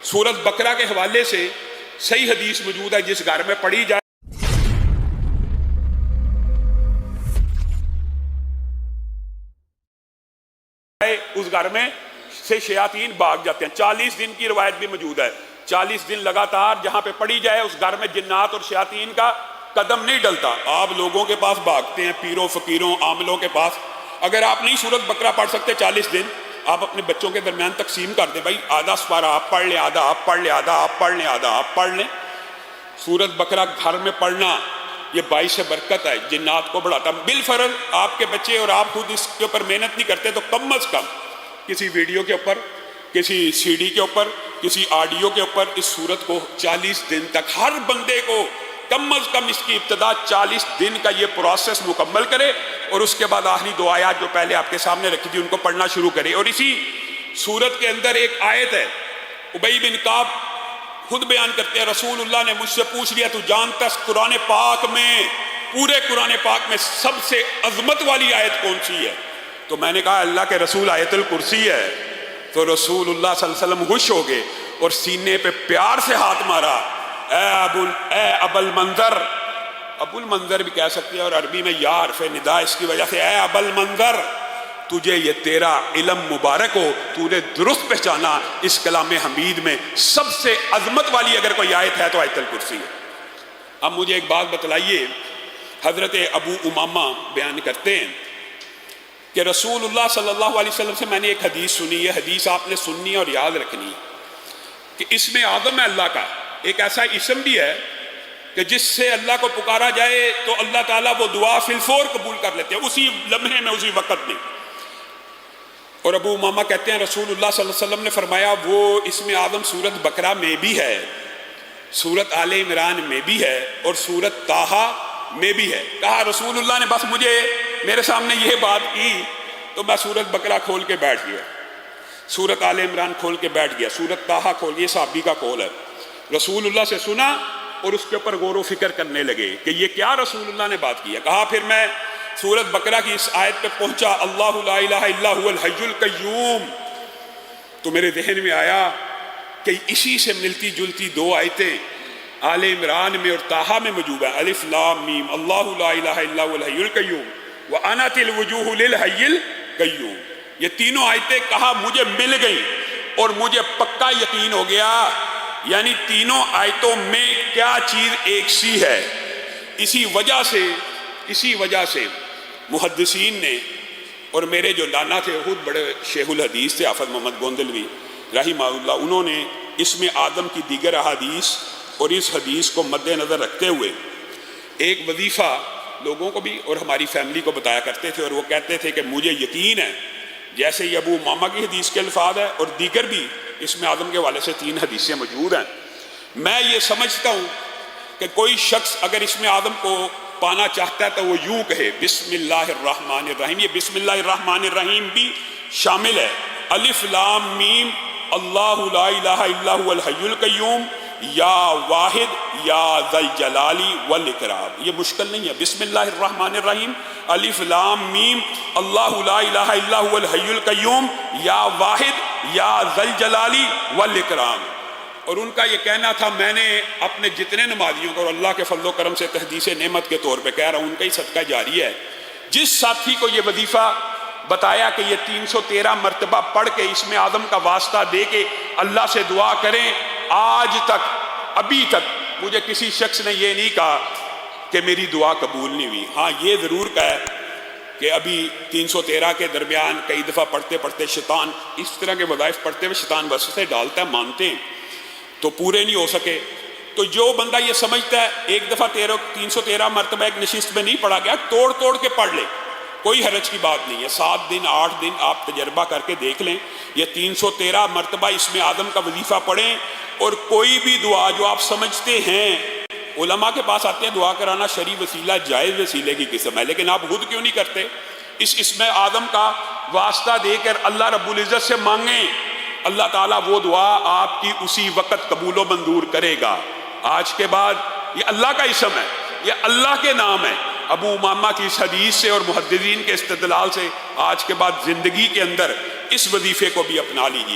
سورت بقرہ کے حوالے سے صحیح حدیث موجود ہے، جس گھر میں پڑھی جائے اس گھر میں سے شیاطین بھاگ جاتے ہیں۔ 40 دن کی روایت بھی موجود ہے، 40 دن لگاتار جہاں پہ پڑھی جائے اس گھر میں جنات اور شیاطین کا قدم نہیں ڈلتا۔ آپ لوگوں کے پاس بھاگتے ہیں، پیروں فقیروں عاملوں کے پاس۔ اگر آپ نہیں سورت بقرہ پڑھ سکتے 40 دن، آپ اپنے بچوں کے درمیان تقسیم کر دیں، بھائی آدھا سپارہ آپ پڑھ لیں، آدھا آپ پڑھ لیں، آدھا آپ پڑھ لیں، آدھا آپ پڑھ لیں۔ سورت بقرہ گھر میں پڑھنا یہ باعث برکت ہے، جنات کو بڑھاتا۔ بالفرض آپ کے بچے اور آپ خود اس کے اوپر محنت نہیں کرتے تو کم از کم کسی ویڈیو کے اوپر، کسی سی ڈی کے اوپر، کسی آڈیو کے اوپر اس سورت کو 40 دن تک ہر بندے کو کم از کم اس کی ابتدا 40 دن کا یہ پروسیس مکمل کرے، اور اس کے بعد آخری دو آیات جو پہلے آپ کے سامنے رکھی تھی ان کو پڑھنا شروع کرے۔ اور اسی سورت کے اندر ایک آیت ہے، ابی بن کعب خود بیان کرتے ہیں، رسول اللہ نے مجھ سے پوچھ لیا تو جانتا قرآن پاک میں، پورے قرآن پاک میں سب سے عظمت والی آیت کون سی ہے؟ تو میں نے کہا اللہ کے رسول آیت الکرسی ہے۔ تو رسول اللہ صلی اللہ علیہ وسلم خوش ہو گئے اور سینے پہ پیار سے ہاتھ مارا، اے ابو المنظر، ابو المنظر بھی کہہ سکتے ہیں، اور عربی میں یا حرف ندا اس کی وجہ سے، اے ابو المنظر تجھے یہ تیرا علم مبارک ہو، تو نے درست پہچانا اس کلام حمید میں سب سے عظمت والی اگر کوئی آیت ہے تو آیت الکرسی ہے۔ اب مجھے ایک بات بتلائیے، حضرت ابو امامہ بیان کرتے ہیں کہ رسول اللہ صلی اللہ علیہ وسلم سے میں نے ایک حدیث سنی، یہ حدیث آپ نے سننی اور یاد رکھنی کہ اسم اعظم ہے اللہ کا، ایک ایسا اسم بھی ہے کہ جس سے اللہ کو پکارا جائے تو اللہ تعالیٰ وہ دعا فی الفور قبول کر لیتے ہیں، اسی لمحے میں، اسی وقت میں۔ اور ابو امامہ کہتے ہیں رسول اللہ صلی اللہ علیہ وسلم نے فرمایا وہ اسم اعظم سورت بقرہ میں بھی ہے، سورت آل عمران میں بھی ہے، اور سورت طٰہٰ میں بھی ہے۔ کہا رسول اللہ نے بس مجھے میرے سامنے یہ بات کی تو میں سورت بقرہ کھول کے بیٹھ گیا، سورت آل عمران کھول کے بیٹھ گیا، سورت طٰہٰ کھول، یہ صحابی کا قول ہے۔ رسول اللہ سے سنا اور اس کے اوپر غور و فکر کرنے لگے کہ یہ کیا رسول اللہ نے بات کی ہے۔ کہا پھر میں سورت بقرہ کی اس آیت پہ پہنچا، اللہ لا الہ الا هو الحی القیوم، تو میرے ذہن میں آیا کہ اسی سے ملتی جلتی دو آیتیں آل عمران میں اور طٰہٰ میں موجود ہے، الف لام میم، اللہ لا الہ الا هو الحی القیوم وَأَنَتِ الْوُجُوهُ لِلْحَيِّ الْقَيُّومِ، یہ تینوں آیتیں کہا مجھے مل گئیں اور مجھے پکا یقین ہو گیا، یعنی تینوں آیتوں میں کیا چیز ایک سی ہے۔ اسی وجہ سے محدثین نے، اور میرے جو نانا تھے خود بڑے شیخ الحدیث تھے حافظ محمد گوندلوی رحمہ اللہ، انہوں نے اسم اعظم کی دیگر احادیث اور اس حدیث کو مد نظر رکھتے ہوئے ایک وظیفہ لوگوں کو بھی اور ہماری فیملی کو بتایا کرتے تھے، اور وہ کہتے تھے کہ مجھے یقین ہے، جیسے یہ ابو امامہ کی حدیث کے الفاظ ہے اور دیگر بھی اسم اعظم کے حوالے سے 3 حدیثیں موجود ہیں، میں یہ سمجھتا ہوں کہ کوئی شخص اگر اسم اعظم کو پانا چاہتا ہے تو وہ یوں کہے بسم اللہ الرحمن الرحیم۔ یہ بسم اللہ الرحمن الرحیم بھی شامل ہے، الف لام میم اللہ لا الہ الا هو الحی القیوم یا واحد یا ذی الجلال والاکرام، یہ مشکل نہیں ہے۔ بسم اللہ الرحمن الرحیم، الف لام میم اللہ لا الہ الا هو الحی القیوم یا واحد یا ذی الجلال والاکرام۔ اور ان کا یہ کہنا تھا، میں نے اپنے جتنے نمازیوں کو، اور اللہ کے فضل و کرم سے تحدیث نعمت کے طور پہ کہہ رہا ہوں، ان کا ہی صدقہ جاری ہے، جس ساتھی کو یہ وظیفہ بتایا کہ یہ 313 مرتبہ پڑھ کے اسم اعظم کا واسطہ دے کے اللہ سے دعا کریں، آج تک ابھی تک مجھے کسی شخص نے یہ نہیں کہا کہ میری دعا قبول نہیں ہوئی۔ ہاں یہ ضرور کہا ہے کہ ابھی 313 کے درمیان کئی دفعہ پڑھتے پڑھتے شیطان، اس طرح کے وظائف پڑھتے ہوئے شیطان وسوسے ڈالتا ہے، مانتے ہیں تو پورے نہیں ہو سکے۔ تو جو بندہ یہ سمجھتا ہے ایک دفعہ 313 مرتبہ ایک نشست میں نہیں پڑھا گیا، توڑ توڑ کے پڑھ لے، کوئی حرج کی بات نہیں ہے۔ 7 دن 8 دن آپ تجربہ کر کے دیکھ لیں، یہ 313 مرتبہ اسم اعظم کا وظیفہ پڑھیں، اور کوئی بھی دعا جو آپ سمجھتے ہیں، علماء کے پاس آتے ہیں دعا کرانا شرعی وسیلہ جائز وسیلے کی قسم ہے، لیکن آپ خود کیوں نہیں کرتے؟ اس اسم اعظم کا واسطہ دے کر اللہ رب العزت سے مانگیں، اللہ تعالیٰ وہ دعا آپ کی اسی وقت قبول و منظور کرے گا۔ آج کے بعد یہ اللہ کا اسم ہے، یہ اللہ کے نام ہے۔ ابو امامہ کی اس حدیث سے اور محدثین کے استدلال سے آج کے بعد زندگی کے اندر اس وظیفے کو بھی اپنا لیجیے۔